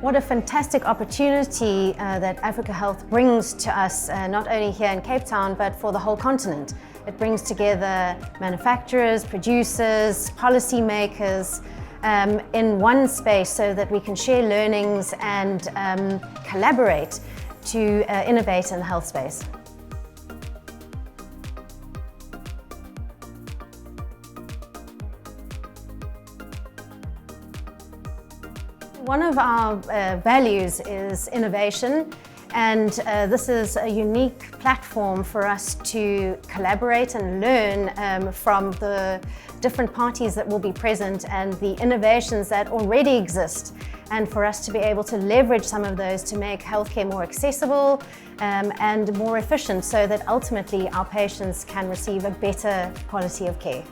What a fantastic opportunity that Africa Health brings to us, not only here in Cape Town, but for the whole continent. It brings together manufacturers, producers, policymakers in one space so that we can share learnings and collaborate to innovate in the health space. One of our values is innovation, and this is a unique platform for us to collaborate and learn from the different parties that will be present and the innovations that already exist, and for us to be able to leverage some of those to make healthcare more accessible and more efficient so that ultimately our patients can receive a better quality of care.